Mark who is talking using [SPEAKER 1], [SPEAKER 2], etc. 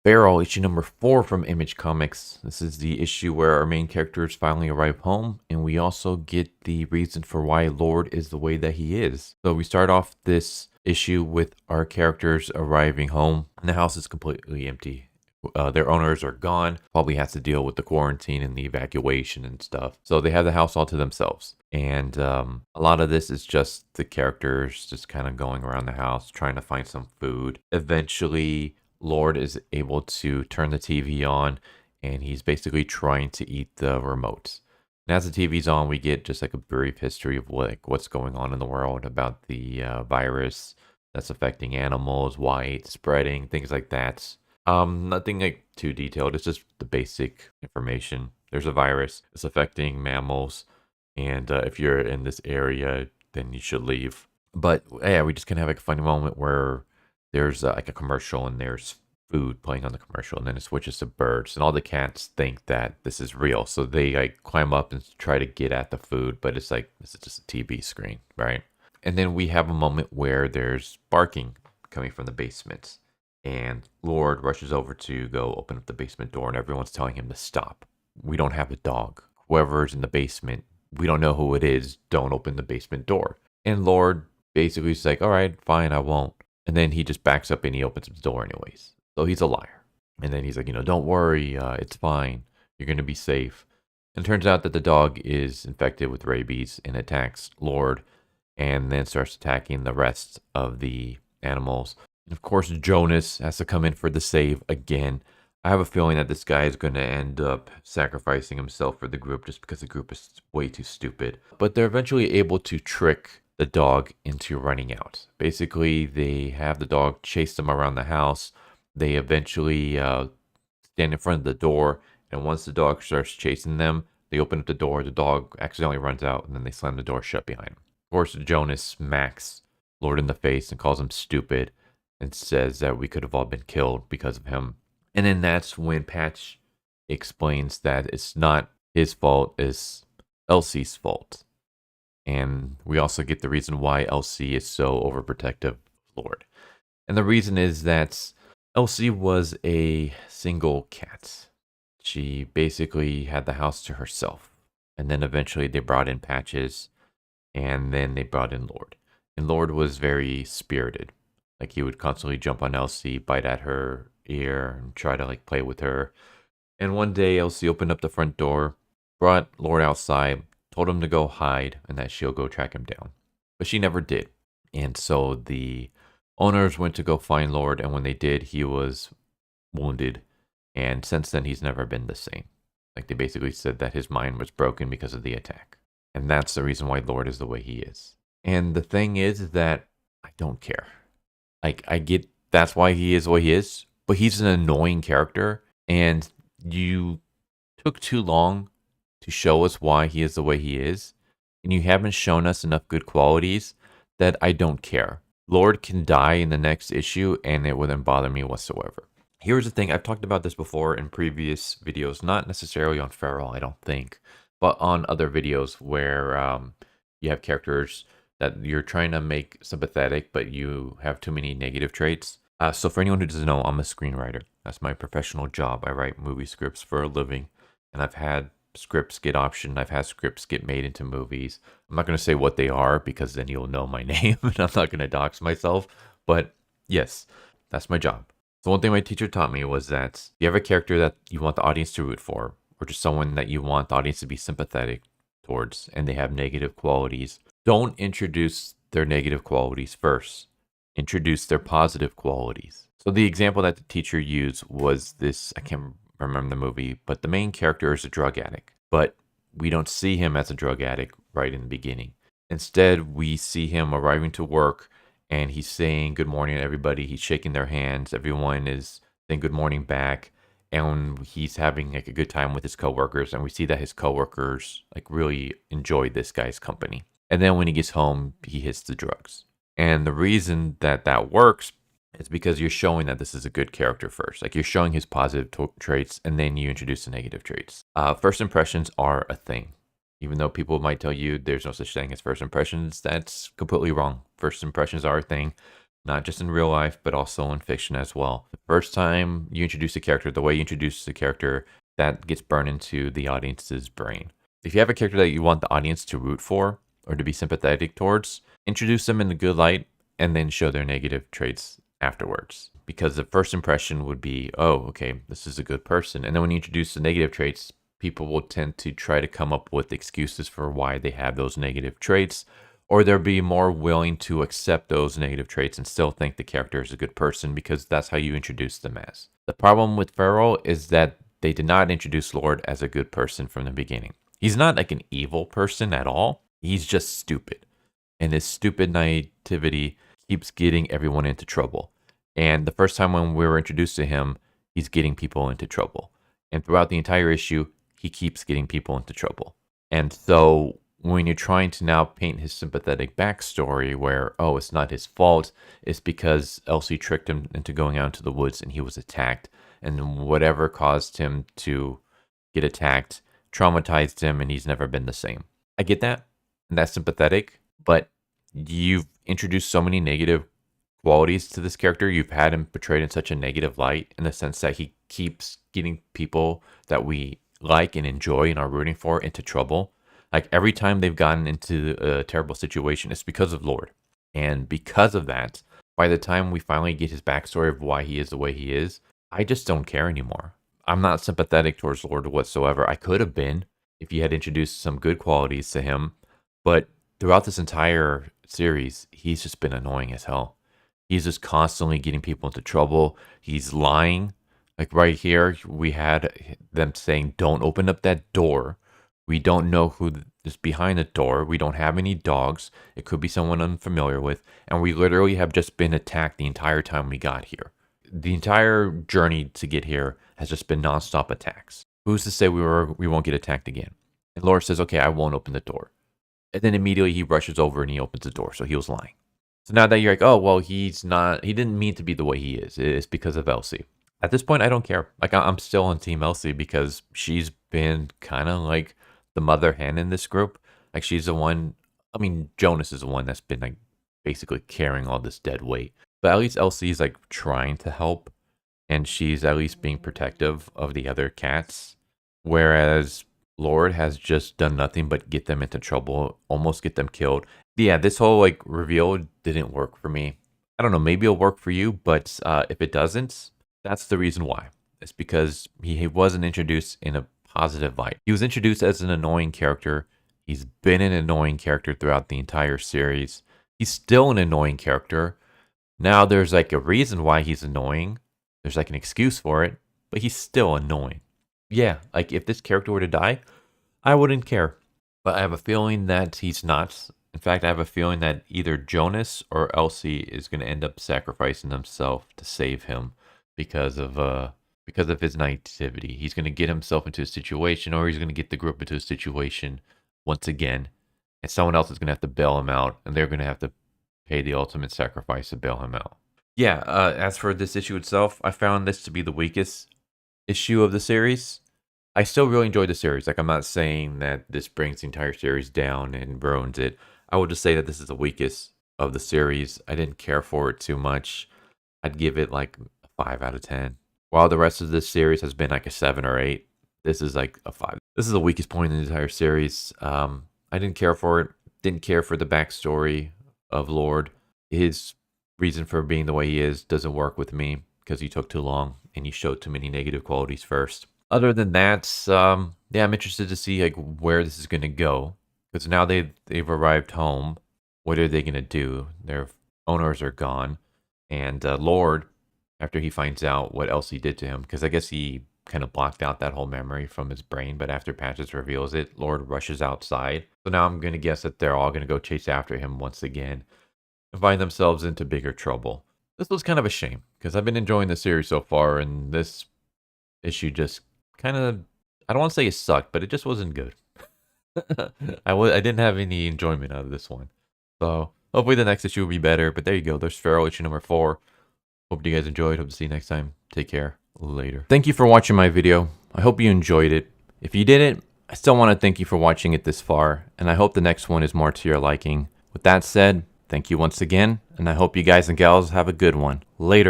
[SPEAKER 1] Barrel, issue number 4 from Image Comics. This is the issue where our main characters finally arrive home, and we also get the reason for why Lord is the way that he is. So we start off this issue with our characters arriving home, and the house is completely empty. Their owners are gone, probably has to deal with the quarantine and the evacuation and stuff. So they have the house all to themselves. And a lot of this is just the characters just kind of going around the house, trying to find some food. Eventually, Lord is able to turn the TV on, and he's basically trying to eat the remote. And as the TV's on, we get just like a brief history of what's going on in the world about the virus that's affecting animals, why it's spreading, things like that. Nothing like too detailed. It's just the basic information. There's a virus. It's affecting mammals, and if you're in this area, then you should leave. But yeah, we just kind of have like a funny moment where there's like a commercial and there's food playing on the commercial, and then it switches to birds, and all the cats think that this is real, so they like climb up and try to get at the food, but it's like this is just a TV screen, right? And then we have a moment where there's barking coming from the basement, and Lord rushes over to go open up the basement door, and everyone's telling him to stop. We don't have a dog. Whoever's in the basement, we don't know who it is. Don't open the basement door. And Lord basically is like, all right, fine, I won't. And then he just backs up and he opens the door anyways. So he's a liar. And then he's like, don't worry, it's fine. You're going to be safe. And it turns out that the dog is infected with rabies and attacks Lord, and then starts attacking the rest of the animals. And of course, Jonas has to come in for the save again. I have a feeling that this guy is going to end up sacrificing himself for the group just because the group is way too stupid. But they're eventually able to trick the dog into running out. Basically, they have the dog chase them around the house. They eventually stand in front of the door, and once the dog starts chasing them, they open up the door. The dog accidentally runs out, and then they slam the door shut behind him. Of course, Jonas smacks Lord in the face and calls him stupid and says that we could have all been killed because of him. And then that's when Patch explains that it's not his fault, it's Elsie's fault. And we also get the reason why Elsie is so overprotective of Lord. And the reason is that Elsie was a single cat. She basically had the house to herself. And then eventually they brought in Patches, and then they brought in Lord. And Lord was very spirited. Like he would constantly jump on Elsie, bite at her ear, and try to like play with her. And one day Elsie opened up the front door, brought Lord outside, told him to go hide and that she'll go track him down. But she never did. And so the owners went to go find Lord, and when they did, he was wounded. And since then, he's never been the same. Like they basically said that his mind was broken because of the attack. And that's the reason why Lord is the way he is. And the thing is that I don't care. Like I get that's why he is the way he is, but he's an annoying character, and you took too long to show us why he is the way he is, and you haven't shown us enough good qualities that I don't care. Lord can die in the next issue, and it wouldn't bother me whatsoever. Here's the thing, I've talked about this before in previous videos, not necessarily on Feral, I don't think, but on other videos where you have characters that you're trying to make sympathetic, but you have too many negative traits. So for anyone who doesn't know, I'm a screenwriter. That's my professional job. I write movie scripts for a living, and I've had scripts get optioned. I've had scripts get made into movies. I'm not going to say what they are because then you'll know my name, and I'm not going to dox myself. But yes, that's my job. So one thing my teacher taught me was that if you have a character that you want the audience to root for, or just someone that you want the audience to be sympathetic towards, and they have negative qualities, don't introduce their negative qualities first. Introduce their positive qualities. So the example that the teacher used was this, I can't remember the movie, but the main character is a drug addict, but we don't see him as a drug addict right in the beginning. Instead, we see him arriving to work, and he's saying good morning to everybody. He's shaking their hands. Everyone is saying good morning back, and he's having like a good time with his coworkers, and we see that his coworkers like really enjoy this guy's company. And then when he gets home, he hits the drugs. And the reason that that works is because you're showing that this is a good character first. Like you're showing his positive traits, and then you introduce the negative traits. First impressions are a thing. Even though people might tell you there's no such thing as first impressions, that's completely wrong. First impressions are a thing. not just in real life, but also in fiction as well. The first time you introduce a character, the way you introduce the character, that gets burned into the audience's brain. If you have a character that you want the audience to root for or to be sympathetic towards, introduce them in a good light and then show their negative traits afterwards. Because the first impression would be, oh, okay, this is a good person. And then when you introduce the negative traits, people will tend to try to come up with excuses for why they have those negative traits, or they'll be more willing to accept those negative traits and still think the character is a good person because that's how you introduce them as. The problem with Farrell is that they did not introduce Lord as a good person from the beginning. He's not like an evil person at all. He's just stupid. And his stupid naivety keeps getting everyone into trouble. And the first time when we were introduced to him, he's getting people into trouble. And throughout the entire issue, he keeps getting people into trouble. And so when you're trying to now paint his sympathetic backstory where, oh, it's not his fault, it's because Elsie tricked him into going out into the woods and he was attacked. And whatever caused him to get attacked traumatized him and he's never been the same. I get that. And that's sympathetic. But you've introduced so many negative qualities to this character. You've had him portrayed in such a negative light in the sense that he keeps getting people that we like and enjoy and are rooting for into trouble. Like every time they've gotten into a terrible situation, it's because of Lord. And because of that, by the time we finally get his backstory of why he is the way he is, I just don't care anymore. I'm not sympathetic towards Lord whatsoever. I could have been if you had introduced some good qualities to him, but throughout this entire series, he's just been annoying as hell. He's just constantly getting people into trouble. He's lying. Like right here, we had them saying, don't open up that door. We don't know who is behind the door. We don't have any dogs. It could be someone unfamiliar with. And we literally have just been attacked the entire time we got here. The entire journey to get here has just been nonstop attacks. Who's to say we won't get attacked again? And Laura says, okay, I won't open the door. And then immediately he rushes over and he opens the door. So he was lying. So now that you're like, oh, well, he didn't mean to be the way he is. It's because of Elsie. At this point, I don't care. Like, I'm still on Team Elsie because she's been kind of like the mother hen in this group. Like, she's the one, I mean, Jonas is the one that's been like basically carrying all this dead weight. But at least Elsie is like trying to help. And she's at least being protective of the other cats. Whereas Lord has just done nothing but get them into trouble, almost get them killed. Yeah, this whole like reveal didn't work for me. I don't know, maybe it'll work for you, but if it doesn't, that's the reason why. It's because he wasn't introduced in a positive light. He was introduced as an annoying character. He's been an annoying character throughout the entire series. He's still an annoying character. Now there's like a reason why he's annoying. There's like an excuse for it, but he's still annoying. Yeah, like if this character were to die, I wouldn't care. But I have a feeling that he's not. In fact, I have a feeling that either Jonas or Elsie is going to end up sacrificing himself to save him because of his naivety. He's going to get himself into a situation, or he's going to get the group into a situation once again, and someone else is going to have to bail him out, and they're going to have to pay the ultimate sacrifice to bail him out. Yeah, as for this issue itself, I found this to be the weakest issue of the series. I still really enjoyed the series. Like, I'm not saying that this brings the entire series down and ruins it. I would just say that this is the weakest of the series. I didn't care for it too much. I'd give it like a 5 out of 10. While the rest of this series has been like a 7 or 8, this is like a 5. This is the weakest point in the entire series. I didn't care for it. Didn't care for the backstory of Lord. His reason for being the way he is doesn't work with me because he took too long and he showed too many negative qualities first. Other than that, yeah, I'm interested to see like where this is going to go. Because now they've arrived home. What are they going to do? Their owners are gone. And Lord, after he finds out what Elsie did to him, because I guess he kind of blocked out that whole memory from his brain, but after Patches reveals it, Lord rushes outside. So now I'm going to guess that they're all going to go chase after him once again and find themselves into bigger trouble. This was kind of a shame, because I've been enjoying the series so far, and this issue just kind of, I don't want to say it sucked, but it just wasn't good. I didn't have any enjoyment out of this one. So hopefully the next issue will be better. But there you go. There's Feral issue number 4. Hope you guys enjoyed. Hope to see you next time. Take care. Later. Thank you for watching my video. I hope you enjoyed it. If you didn't, I still want to thank you for watching it this far. And I hope the next one is more to your liking. With that said, Thank you once again, and I hope you guys and gals have a good one. Later.